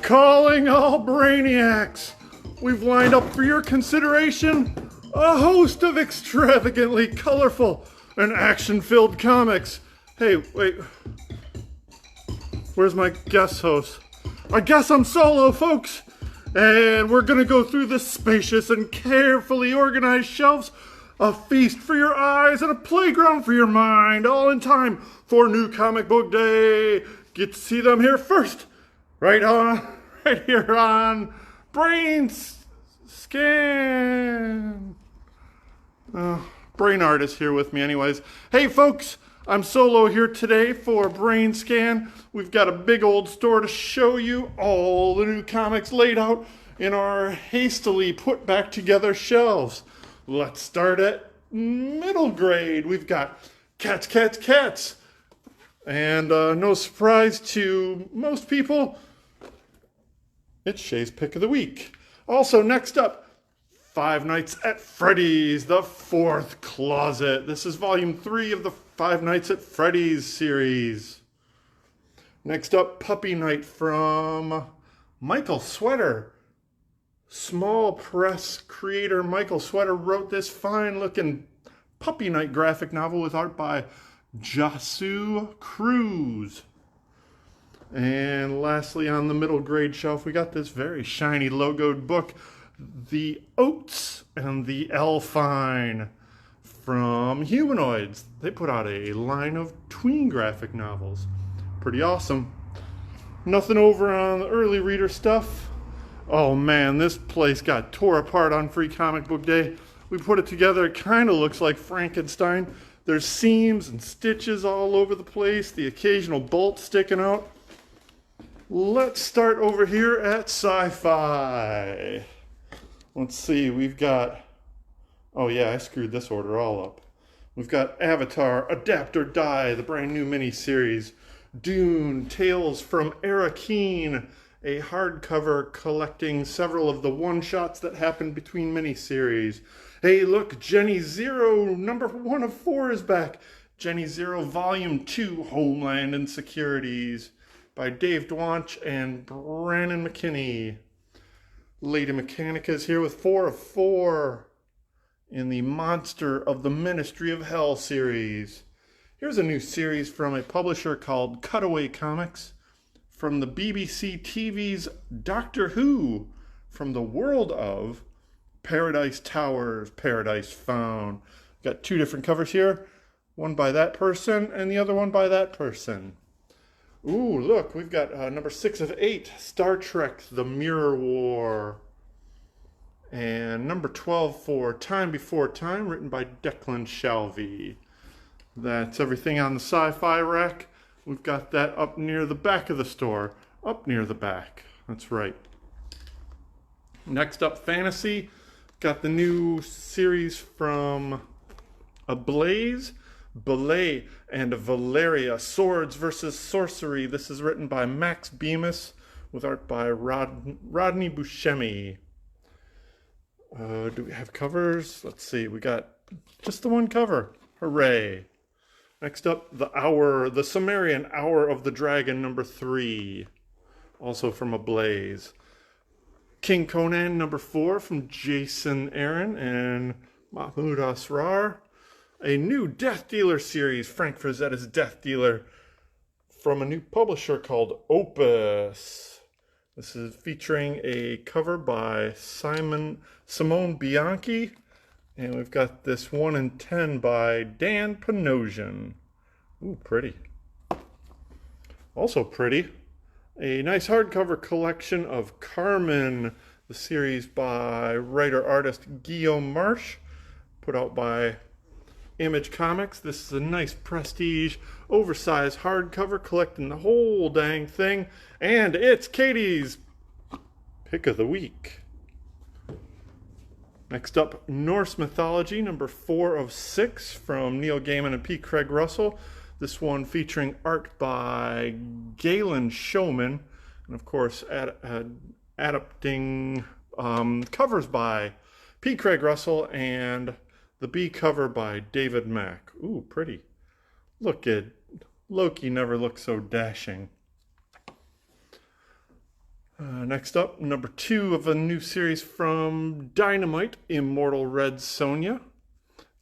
Calling all brainiacs! We've lined up for your consideration a host of extravagantly colorful and action-filled comics. Hey, wait. Where's my guest host? I guess I'm solo, folks! And we're gonna go through the spacious and carefully organized shelves, a feast for your eyes and a playground for your mind, all in time for New Comic Book Day. Get to see them here first, right here on BrainScan. Brain Art is here with me anyways. Hey folks, I'm solo here today for BrainScan. We've got a big old store to show you, all the new comics laid out in our hastily put back together shelves. Let's start at middle grade. We've got Cats. And no surprise to most people, it's Shay's Pick of the Week. Also, next up, Five Nights at Freddy's, the Fourth Closet. This is volume 3 of the Five Nights at Freddy's series. Next up, Puppy Night from Michael Sweater. Small press creator Michael Sweater wrote this fine-looking Puppy Night graphic novel with art by Jasu Cruz. And lastly, on the middle grade shelf, we got this very shiny logoed book, The Oats and the Elfine from Humanoids. They put out a line of tween graphic novels. Pretty awesome. Nothing over on the early reader stuff. Oh man, this place got tore apart on Free Comic Book Day. We put it together, it kind of looks like Frankenstein. There's seams and stitches all over the place, the occasional bolt sticking out. Let's start over here at Sci-Fi. Let's see, we've got, oh yeah, I screwed this order all up. We've got Avatar, Adapt or Die, the brand new miniseries. Dune, Tales from Arrakeen, a hardcover collecting several of the one-shots that happened between miniseries. Hey, look, Jenny Zero, number 1 of 4 is back. Jenny Zero, Volume 2, Homeland Insecurities, by Dave Dwanch and Brandon McKinney. Lady Mechanica is here with 4 of 4 in the Monster of the Ministry of Hell series. Here's a new series from a publisher called Cutaway Comics, from the BBC TV's Doctor Who, from the world of Paradise Towers, Paradise Found. Got 2 different covers here, one by that person and the other one by that person. Ooh, look, we've got number 6 of 8, Star Trek, The Mirror War. And number 12 for Time Before Time, written by Declan Shalvey. That's everything on the sci-fi rack. We've got that up near the back of the store. Up near the back. That's right. Next up, fantasy. Got the new series from Ablaze, Belay, and Valeria, Swords versus Sorcery. This is written by Max Bemis with art by Rodney Buscemi. Do we have covers? Let's see. We got just the one cover. Hooray. Next up, the Sumerian Hour of the Dragon, number 3. Also from Ablaze. King Conan, number 4, from Jason Aaron and Mahmoud Asrar. A new Death Dealer series, Frank Frazetta's Death Dealer, from a new publisher called Opus. This is featuring a cover by Simone Bianchi. And we've got this 1 in 10 by Dan Panosian. Ooh, pretty. Also pretty. A nice hardcover collection of Carmen, the series by writer-artist Guillaume Marsh, put out by Image Comics. This is a nice prestige, oversized hardcover collecting the whole dang thing. And it's Katie's Pick of the Week. Next up, Norse Mythology, number 4 of 6, from Neil Gaiman and P. Craig Russell. This one featuring art by Galen Showman, and of course, adapting covers by P. Craig Russell and the B cover by David Mack. Ooh, pretty. Look at Loki never looked so dashing. Next up, number 2 of a new series from Dynamite, Immortal Red Sonja.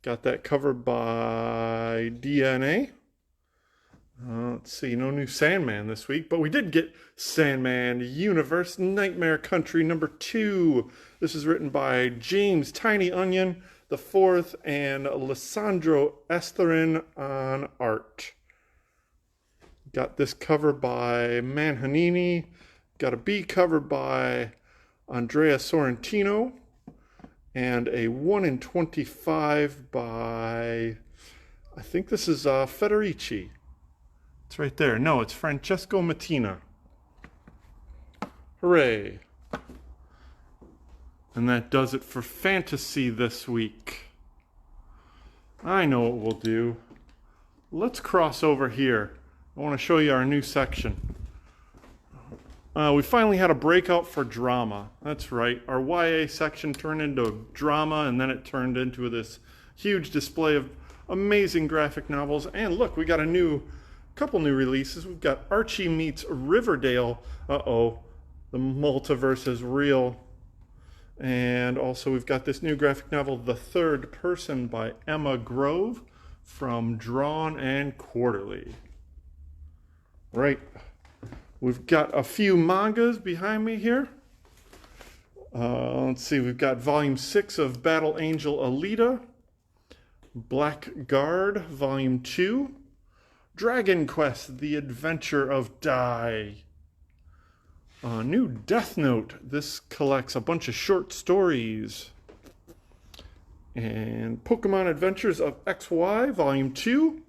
Got that covered by DNA. Let's see, no new Sandman this week, but we did get Sandman Universe Nightmare Country number 2. This is written by James Tiny Onion the fourth and Lissandro Esterin on art. Got this cover by Manhanini. Got a B cover by Andrea Sorrentino. And a 1 in 25 by, I think this is Federici. It's right there. No, it's Francesco Mattina. Hooray. And that does it for fantasy this week. I know what we'll do. Let's cross over here. I want to show you our new section. We finally had a breakout for drama. That's right. Our YA section turned into drama, and then it turned into this huge display of amazing graphic novels. And look, we got a couple new releases. We've got Archie meets Riverdale. Uh-oh, the multiverse is real. And also we've got this new graphic novel, The Third Person by Emma Grove from Drawn and Quarterly. Right. We've got a few mangas behind me here. Let's see, we've got Volume 6 of Battle Angel Alita, Blackguard, Volume 2, Dragon Quest, The Adventure of Dai. New Death Note. This collects a bunch of short stories. And Pokemon Adventures of XY, Volume 2,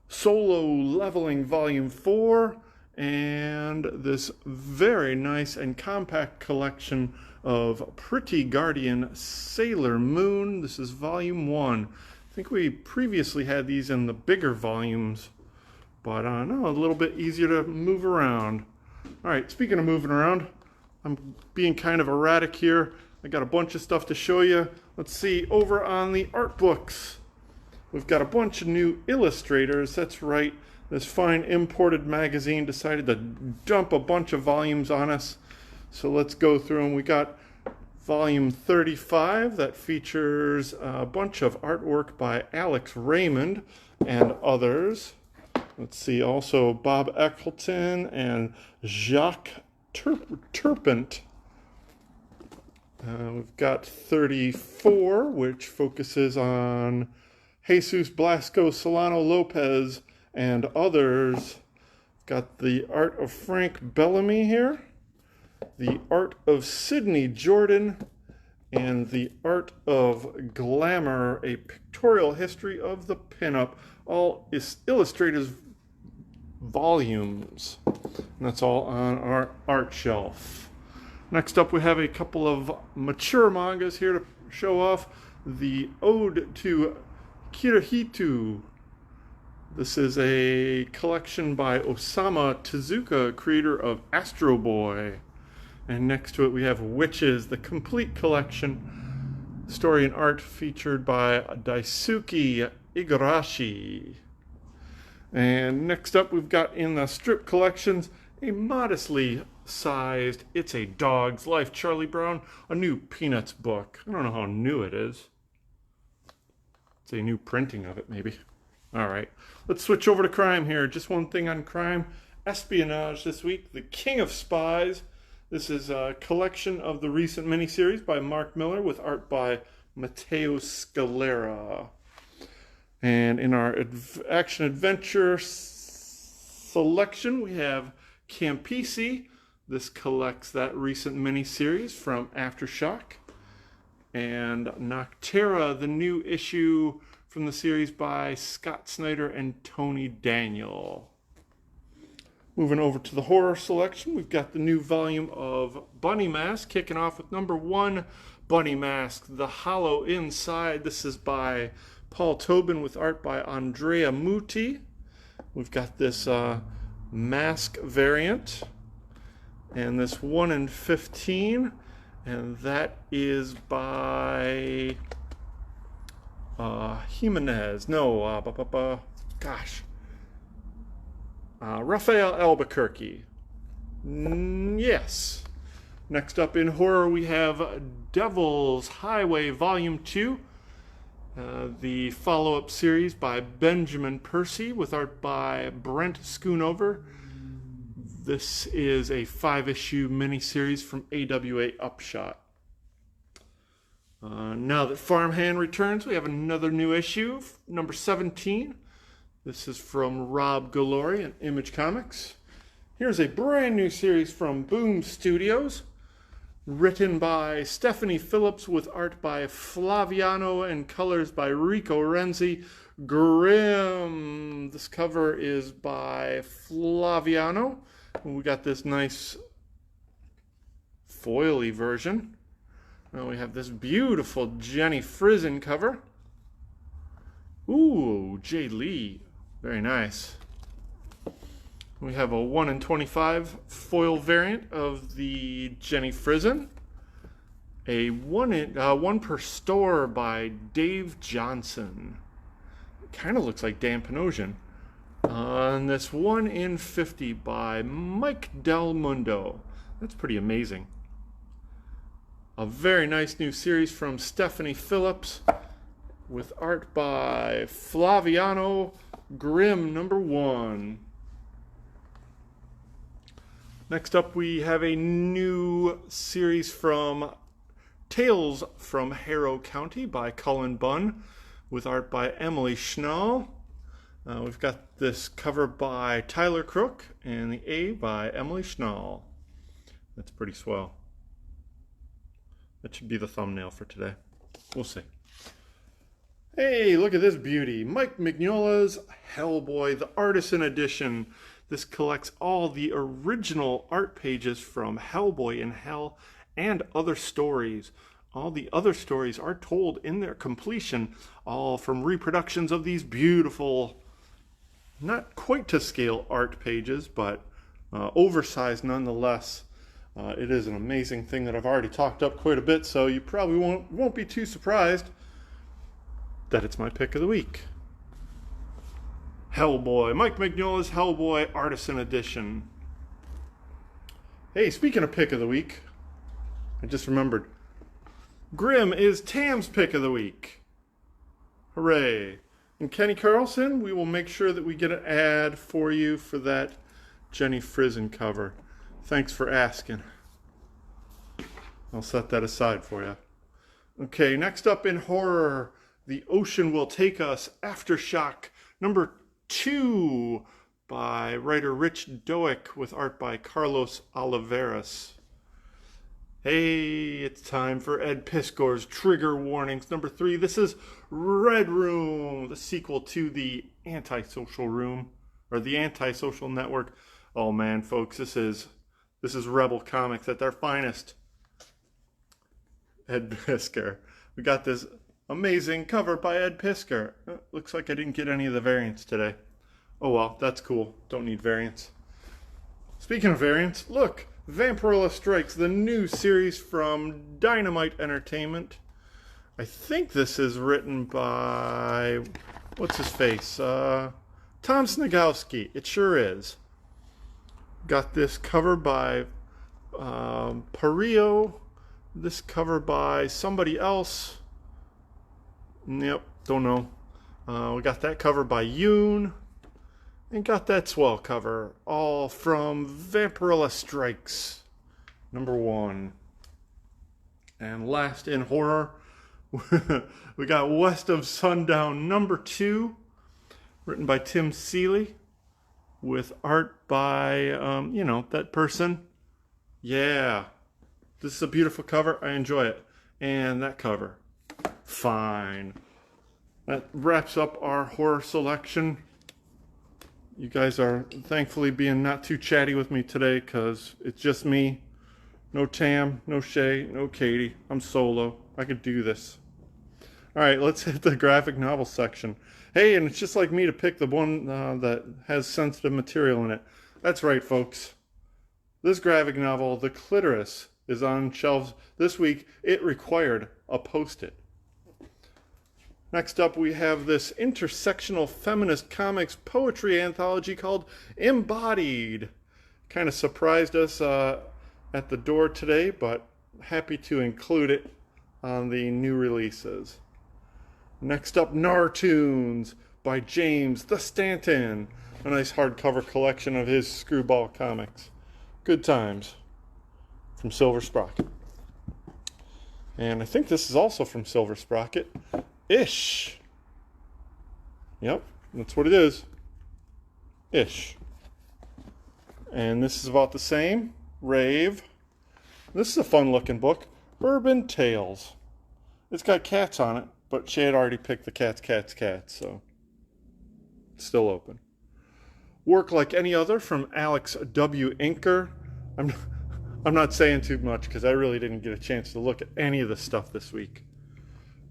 Solo Leveling, Volume 4, and this very nice and compact collection of Pretty Guardian Sailor Moon. This is Volume 1. I think we previously had these in the bigger volumes, but no, a little bit easier to move around. All right, speaking of moving around, I'm being kind of erratic here. I got a bunch of stuff to show you. Let's see, over on the art books, we've got a bunch of new illustrators. That's right, this fine imported magazine decided to dump a bunch of volumes on us. So let's go through them. We got volume 35 that features a bunch of artwork by Alex Raymond and others. Let's see, also Bob Eccleston and Jacques Turpent. We've got 34, which focuses on Jesus Blasco Solano Lopez and others. Got the art of Frank Bellamy here, the art of Sidney Jordan, and the art of Glamour, a pictorial history of the pinup. All illustrators volumes. And that's all on our art shelf. Next up, we have a couple of mature mangas here to show off. The Ode to Kirihitu. This is a collection by Osamu Tezuka, creator of Astro Boy. And next to it, we have Witches, the complete collection. Story and art featured by Daisuke Igarashi. And next up, we've got in the strip collections a modestly sized It's a Dog's Life Charlie Brown, a new Peanuts book. I don't know how new it is. It's a new printing of it, maybe. All right, let's switch over to crime here. Just one thing on crime. Espionage this week, The King of Spies. This is a collection of the recent miniseries by Mark Miller with art by Matteo Scalera. And in our action-adventure selection, we have Campisi. This collects that recent miniseries from Aftershock. And Noctera, the new issue from the series by Scott Snyder and Tony Daniel. Moving over to the horror selection, we've got the new volume of Bunny Mask, kicking off with number 1, Bunny Mask, The Hollow Inside. This is by Paul Tobin with art by Andrea Muti. We've got this mask variant and this 1 in 15, and that is by Jimenez. No, Raphael Albuquerque. Yes. Next up in horror, we have Devil's Highway Volume 2, the follow-up series by Benjamin Percy with art by Brent Schoonover. This is a 5-issue miniseries from AWA Upshot. Now that Farmhand returns, we have another new issue, number 17. This is from Rob Galori and Image Comics. Here's a brand new series from Boom Studios, written by Stephanie Phillips with art by Flaviano and colors by Rico Renzi. Grimm. This cover is by Flaviano. And we got this nice foily version. Now we have this beautiful Jenny Frison cover. Ooh, Jay Lee. Very nice. We have a 1 in 25 foil variant of the Jenny Frison. A 1 per store by Dave Johnson. Kind of looks like Dan Panosian. And this 1 in 50 by Mike Del Mundo. That's pretty amazing. A very nice new series from Stephanie Phillips with art by Flaviano. Grimm number 1. Next up, we have a new series from Tales from Harrow County by Cullen Bunn with art by Emily Schnall. We've got this cover by Tyler Crook and the A by Emily Schnall. That's pretty swell. That should be the thumbnail for today. We'll see. Hey, look at this beauty. Mike Mignola's Hellboy, the Artisan edition. This collects all the original art pages from Hellboy in Hell and other stories. All the other stories are told in their completion, all from reproductions of these beautiful, not quite to scale art pages, but oversized nonetheless. It is an amazing thing that I've already talked up quite a bit, so you probably won't be too surprised that it's my pick of the week. Hellboy, Mike Mignola's Hellboy Artisan Edition. Hey, speaking of pick of the week, I just remembered. Grimm is Tam's pick of the week. Hooray. And Kenny Carlson, we will make sure that we get an ad for you for that Jenny Frison cover. Thanks for asking. I'll set that aside for you. Okay, next up in horror, The Ocean Will Take Us, Aftershock, number 2 by writer Rich Doak with art by Carlos Oliveras. Hey, it's time for Ed Piskor's Trigger Warnings, number 3. This is Red Room, the sequel to the Antisocial Room, or the Antisocial Network. Oh man, folks, this is Rebel Comics at their finest. Ed Piskor. We got this amazing cover by Ed Piskor. Looks like I didn't get any of the variants today. Oh well, that's cool. Don't need variants. Speaking of variants, look, Vampirella Strikes, the new series from Dynamite Entertainment. I think this is written by, what's his face? Tom Snagowski. It sure is. Got this cover by Parillo. This cover by somebody else. Yep, don't know. We got that cover by Yoon. And got that swell cover. All from Vampirella Strikes, number 1. And last in horror, we got West of Sundown, number 2. Written by Tim Seeley. With art by, that person. Yeah. This is a beautiful cover. I enjoy it. And that cover. Fine. That wraps up our horror selection. You guys are thankfully being not too chatty with me today because it's just me. No Tam, no Shay, no Katie. I'm solo. I could do this. All right, let's hit the graphic novel section. Hey, and it's just like me to pick the one that has sensitive material in it. That's right, folks. This graphic novel, The Clitoris, is on shelves this week. It required a Post-it. Next up, we have this intersectional feminist comics poetry anthology called Embodied. Kind of surprised us at the door today, but happy to include it on the new releases. Next up, Nartoons by James the Stanton. A nice hardcover collection of his screwball comics. Good times. From Silver Sprocket. And I think this is also from Silver Sprocket. Ish. Yep, that's what it is. Ish. And this is about the same. Rave. This is a fun looking book. Urban Tales. It's got cats on it, but she had already picked the cats, so it's still open. Work Like Any Other from Alex W. Inker. I'm not saying too much because I really didn't get a chance to look at any of the stuff this week.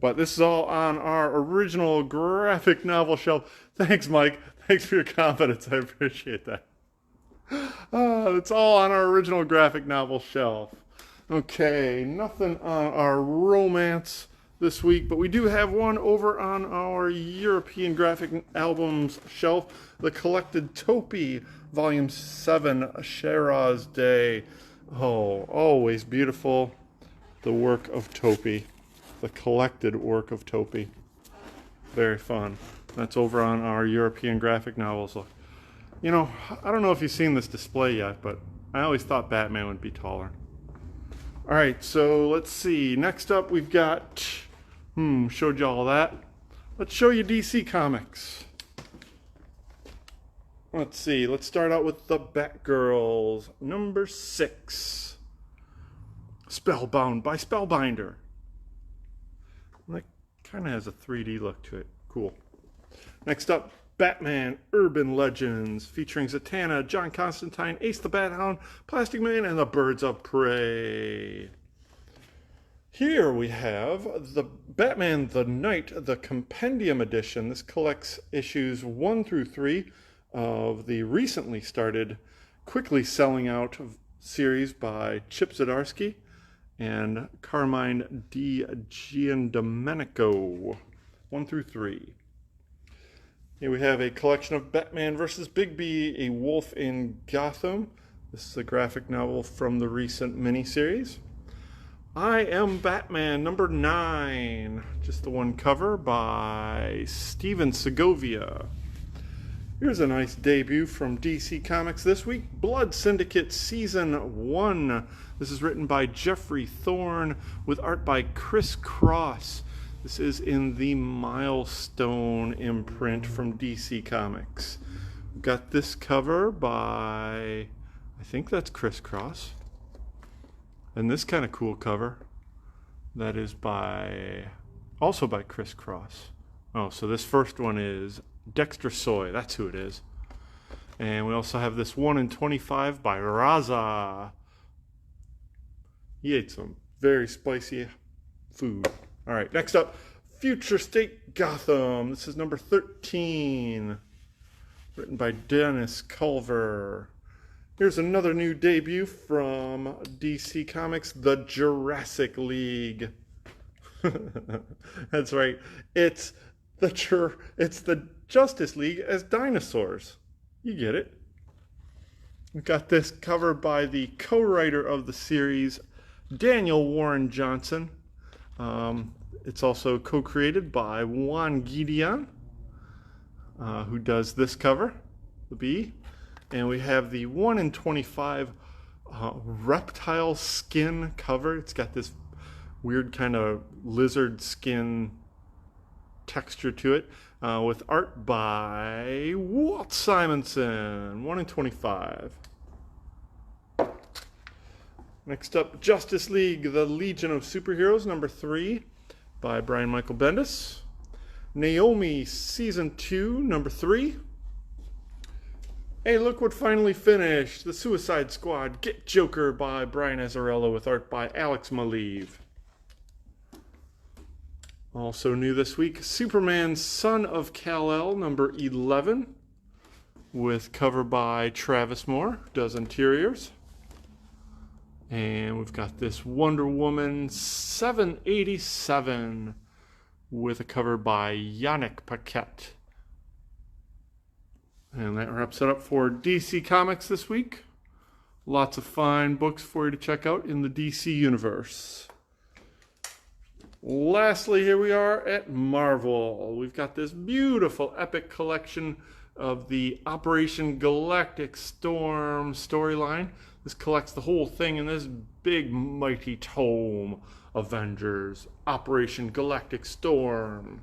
But this is all on our original graphic novel shelf. Thanks, Mike. Thanks for your confidence. I appreciate that. It's all on our original graphic novel shelf. Okay, nothing on our romance this week, but we do have one over on our European graphic albums shelf. The Collected Topi, Volume 7, Shiraz Day. Oh, always beautiful. The work of Topi. The collected work of Topi. Very fun. That's over on our European graphic novels. Look, you know, I don't know if you've seen this display yet, but I always thought Batman would be taller. All right, so let's see. Next up, we've got, showed you all that. Let's show you DC Comics. Let's see. Let's start out with the Batgirls, number 6. Spellbound by Spellbinder. That kind of has a 3D look to it. Cool. Next up, Batman Urban Legends, featuring Zatanna, John Constantine, Ace the Bat Hound, Plastic Man, and the Birds of Prey. Here we have the Batman the Knight, the Compendium Edition. This collects issues 1 through 3 of the recently started, quickly selling out series by Chip Zdarsky and Carmine Di Giandomenico. 1 through 3. Here we have a collection of Batman vs. Bigby, A Wolf in Gotham. This is a graphic novel from the recent miniseries. I Am Batman, number 9. Just the one cover by Steven Segovia. Here's a nice debut from DC Comics this week. Blood Syndicate Season 1. This is written by Jeffrey Thorne with art by Chris Cross. This is in the Milestone imprint from DC Comics. We've got this cover by, I think that's Chris Cross. And this kind of cool cover, that is also by Chris Cross. Oh, so this first one is Dexter Soy, that's who it is. And we also have this 1 in 25 by Raza. He ate some very spicy food. All right, next up, Future State Gotham. This is number 13, written by Dennis Culver. Here's another new debut from DC Comics, The Jurassic League. That's right, it's the Justice League as dinosaurs. You get it. We've got this cover by the co-writer of the series, Daniel Warren Johnson. It's also co-created by Juan Gideon, who does this cover, the bee. And we have the 1 in 25 reptile skin cover. It's got this weird kind of lizard skin texture to it, with art by Walt Simonson. 1 in 25. Next up, Justice League, The Legion of Superheroes, number 3, by Brian Michael Bendis. Naomi, Season 2, number 3. Hey, look what finally finished. The Suicide Squad, Get Joker, by Brian Azzarello, with art by Alex Maleev. Also new this week, Superman, Son of Kal-El, number 11, with cover by Travis Moore, who does interiors. And we've got this Wonder Woman 787 with a cover by Yannick Paquette. And that wraps it up for DC Comics this week. Lots of fine books for you to check out in the DC universe. Lastly, here we are at Marvel. We've got this beautiful epic collection of the Operation Galactic Storm storyline. This collects the whole thing in this big mighty tome, Avengers Operation Galactic Storm.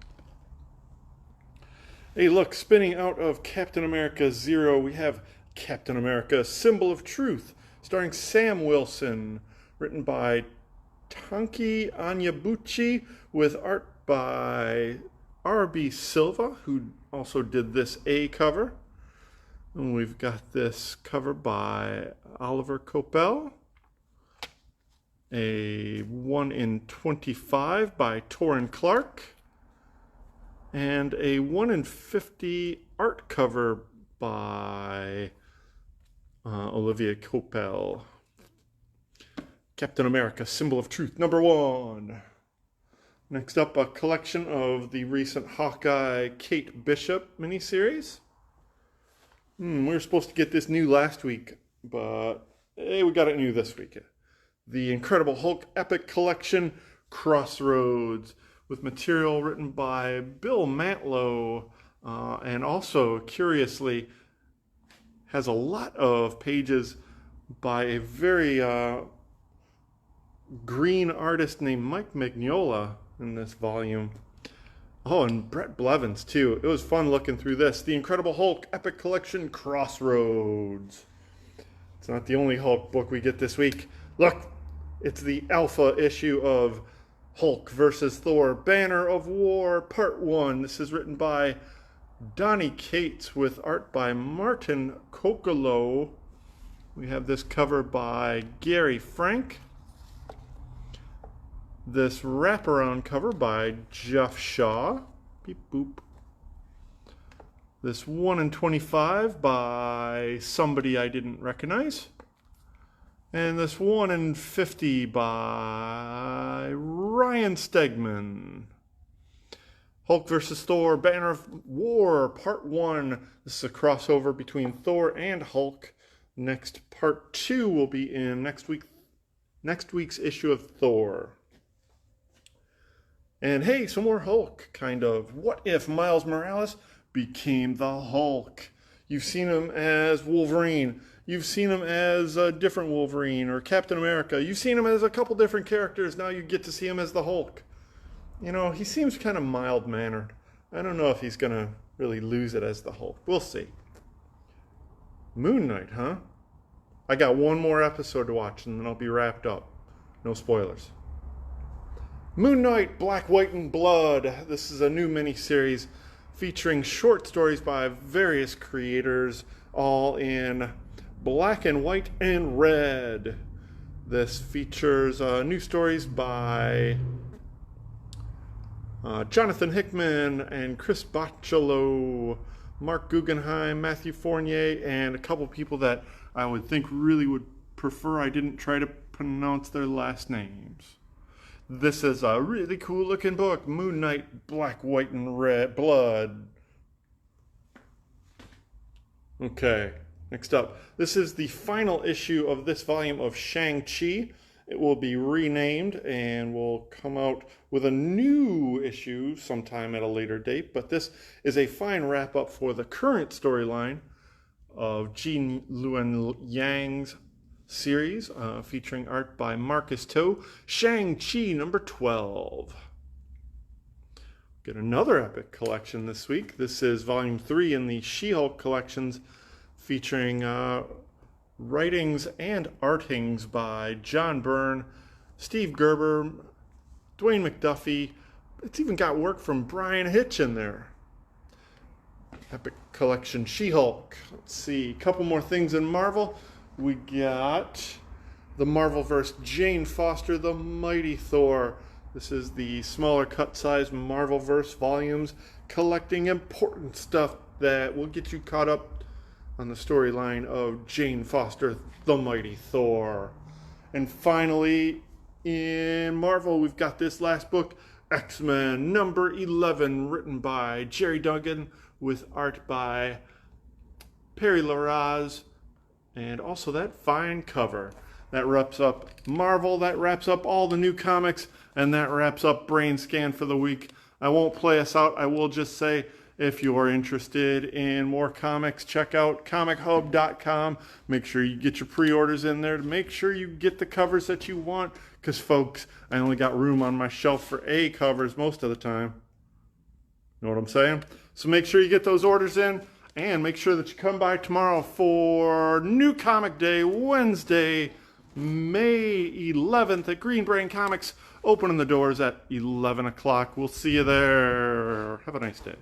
Hey, look, spinning out of Captain America Zero, we have Captain America Symbol of Truth, starring Sam Wilson, written by Tanki Onyebuchi, with art by R.B. Silva, who also did this A cover. And we've got this cover by Oliver Coipel, a 1 in 25 by Torrin Clark, and a 1 in 50 art cover by Olivia Coipel. Captain America, Symbol of Truth, #1. Next up, a collection of the recent Hawkeye Kate Bishop miniseries. We were supposed to get this new last week, but hey, we got it new this week. The Incredible Hulk Epic Collection, Crossroads, with material written by Bill Mantlo, and also, curiously, has a lot of pages by a very green artist named Mike Mignola in this volume. Oh, and Brett Blevins, too. It was fun looking through this. The Incredible Hulk Epic Collection, Crossroads. It's not the only Hulk book we get this week. Look, it's the alpha issue of Hulk versus Thor, Banner of War, Part 1. This is written by Donnie Cates with art by Martin Kokolo. We have this cover by Gary Frank. This wraparound cover by Jeff Shaw. Beep boop. This 1 in 25 by somebody I didn't recognize. And this 1 in 50 by Ryan Stegman. Hulk vs. Thor, Banner of War, Part 1. This is a crossover between Thor and Hulk. Next, Part 2 will be in next week's issue of Thor. And hey, some more Hulk, kind of. What if Miles Morales became the Hulk? You've seen him as Wolverine. You've seen him as a different Wolverine or Captain America. You've seen him as a couple different characters. Now you get to see him as the Hulk. You know, he seems kind of mild-mannered. I don't know if he's going to really lose it as the Hulk. We'll see. Moon Knight, huh? I got one more episode to watch and then I'll be wrapped up. No spoilers. Moon Knight, Black, White, and Blood. This is a new miniseries featuring short stories by various creators, all in black and white and red. This features new stories by Jonathan Hickman and Chris Bachalo, Mark Guggenheim, Matthew Fournier, and a couple people that I would think really would prefer I didn't try to pronounce their last names. This is a really cool looking book, Moon Knight, Black, White, and Red Blood. Okay, next up. This is the final issue of this volume of Shang-Chi. It will be renamed and will come out with a new issue sometime at a later date. But this is a fine wrap-up for the current storyline of Jean Luen Yang's series, featuring art by Marcus To. Shang-Chi #12. Get another epic collection this week. This is volume 3 in the She-Hulk collections, featuring writings and artings by John Byrne, Steve Gerber, Dwayne McDuffie. It's even got work from Brian Hitch in there. Epic collection She-Hulk. Let's see, a couple more things in Marvel. We got the Marvelverse Jane Foster, The Mighty Thor. This is the smaller cut-size Marvelverse volumes collecting important stuff that will get you caught up on the storyline of Jane Foster, The Mighty Thor. And finally, in Marvel, we've got this last book, X-Men #11, written by Jerry Duggan with art by Perry Larraz and also that fine cover. That wraps up Marvel, that wraps up all the new comics, and that wraps up BrainScan for the week. I won't play us out. I will just say, if you are interested in more comics, check out Comichub.com. Make sure you get your pre-orders in there to make sure you get the covers that you want. Because, folks, I only got room on my shelf for A covers most of the time. Know what I'm saying? So make sure you get those orders in. And make sure that you come by tomorrow for New Comic Day, Wednesday, May 11th at Green Brain Comics. Opening the doors at 11 o'clock. We'll see you there. Have a nice day.